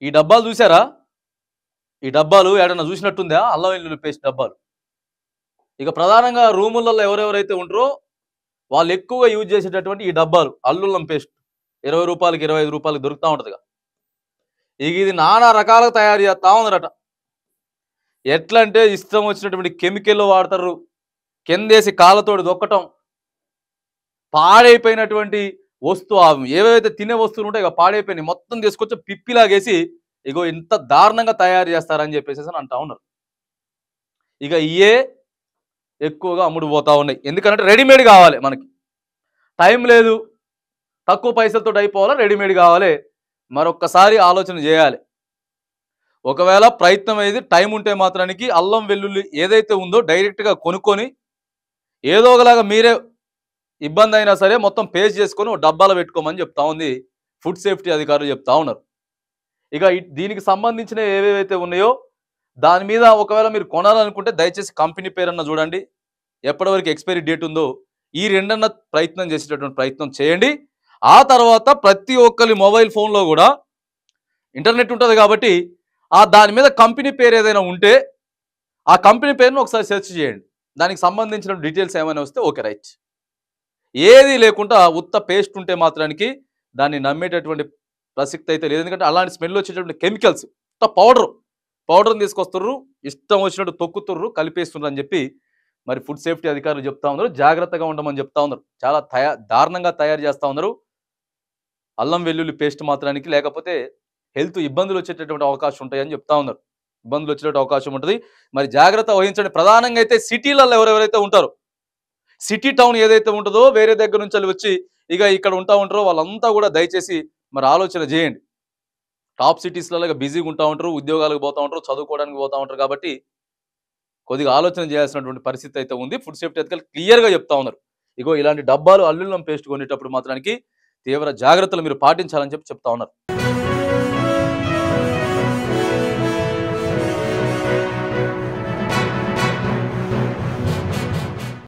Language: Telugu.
ఈ డబ్బాలు చూసారా? ఈ డబ్బాలు ఏడన్నా చూసినట్టుందా? అల్లం వెల్లుల్లి పేస్ట్ డబ్బాలు. ఇక ప్రధానంగా రూములలో ఎవరెవరైతే ఉంటారో వాళ్ళు ఎక్కువగా యూజ్ చేసేటటువంటి ఈ డబ్బాలు అల్లుల్లం పేస్ట్. రూ. 20కి, రూ. 25కి దొరుకుతా ఉంటదిగా. ఇక ఇది నానా రకాలుగా తయారు చేస్తా ఉన్నారట. ఎట్లా అంటే ఇష్టం వచ్చినటువంటి కెమికల్ వాడతారు. కిందేసి కాళ్ళతోటి దొక్కటం. పాడైపోయినటువంటి ఏవేవైతే తినే వస్తువులు ఉంటాయో ఇక పాడైపోయినాయి మొత్తం తీసుకొచ్చి పిప్పిలాగేసి ఇగో ఇంత దారుణంగా తయారు చేస్తారని చెప్పేసి అంటా ఉన్నారు. ఇక ఇయే ఎక్కువగా అమ్ముడు పోతా ఉన్నాయి. ఎందుకంటే రెడీమేడ్ కావాలి మనకి. టైం లేదు, తక్కువ పైసలతో అయిపోవాలా, రెడీమేడ్ కావాలి. మరొక్కసారి ఆలోచన చేయాలి. ఒకవేళ ప్రయత్నం అనేది టైం ఉంటే మాత్రానికి అల్లం వెల్లుల్లి ఏదైతే ఉందో డైరెక్ట్గా కొనుక్కొని ఏదో ఒకలాగా మీరే ఇబ్బంది అయినా సరే మొత్తం పేస్ట్ చేసుకొని ఒక డబ్బాలో పెట్టుకోమని చెప్తా ఉంది ఫుడ్ సేఫ్టీ అధికారులు చెప్తా ఉన్నారు. ఇక దీనికి సంబంధించిన ఏవేవైతే ఉన్నాయో దాని మీద ఒకవేళ మీరు కొనాలనుకుంటే దయచేసి కంపెనీ పేరన్నా చూడండి, ఎప్పటివరకు ఎక్స్పైరీ డేట్ ఉందో ఈ రెండన్న ప్రయత్నం చేసేటటువంటి ప్రయత్నం చేయండి. ఆ తర్వాత ప్రతి ఒక్కరి మొబైల్ ఫోన్లో కూడా ఇంటర్నెట్ ఉంటుంది కాబట్టి దాని మీద కంపెనీ పేరు ఏదైనా ఉంటే ఆ కంపెనీ పేరును ఒకసారి సెర్చ్ చేయండి. దానికి సంబంధించిన డీటెయిల్స్ ఏమైనా వస్తే ఓకే రైట్. ఏది లేకుండా ఉత్త పేస్ట్ ఉంటే మాత్రానికి దాన్ని నమ్మేటటువంటి ప్రసక్తి అయితే లేదు. ఎందుకంటే అలాంటి స్మెల్ వచ్చేటటువంటి కెమికల్స్ పౌడర్ని తీసుకొస్తుర్రు, ఇష్టం వచ్చినట్టు తొక్కుతుర్రు, కలిపేస్తున్నారు అని చెప్పి మరి ఫుడ్ సేఫ్టీ అధికారులు చెప్తా ఉన్నారు. జాగ్రత్తగా ఉండమని చెప్తా ఉన్నారు. చాలా దారుణంగా తయారు చేస్తూ ఉన్నారు అల్లం వెల్లుల్లి పేస్ట్ మాత్రానికి. లేకపోతే హెల్త్ ఇబ్బందులు వచ్చేటటువంటి అవకాశం ఉంటాయని చెప్తా ఉన్నారు. ఇబ్బందులు వచ్చేట అవకాశం ఉంటుంది. మరి జాగ్రత్త వహించండి. ప్రధానంగా అయితే సిటీలలో ఎవరెవరైతే ఉంటారో, సిటీ టౌన్ ఏదైతే ఉంటుందో వేరే దగ్గర నుంచి వచ్చి ఇక ఇక్కడ ఉంటారో వాళ్ళంతా కూడా దయచేసి మరి ఆలోచన చేయండి. టాప్ సిటీస్లలో బిజీగా ఉంటా ఉంటారు, ఉద్యోగాలకు పోతూ ఉంటారు, చదువుకోవడానికి పోతూ ఉంటారు. కాబట్టి కొద్దిగా ఆలోచన చేయాల్సినటువంటి పరిస్థితి అయితే ఉంది. ఫుడ్ సేఫ్టీ అధికారులు క్లియర్గా చెప్తా ఉన్నారు. ఇగో ఇలాంటి డబ్బాలు అల్లుల్లం పేస్ట్ కొనేటప్పుడు మాత్రానికి తీవ్ర జాగ్రత్తలు మీరు పాటించాలని చెప్తా ఉన్నారు.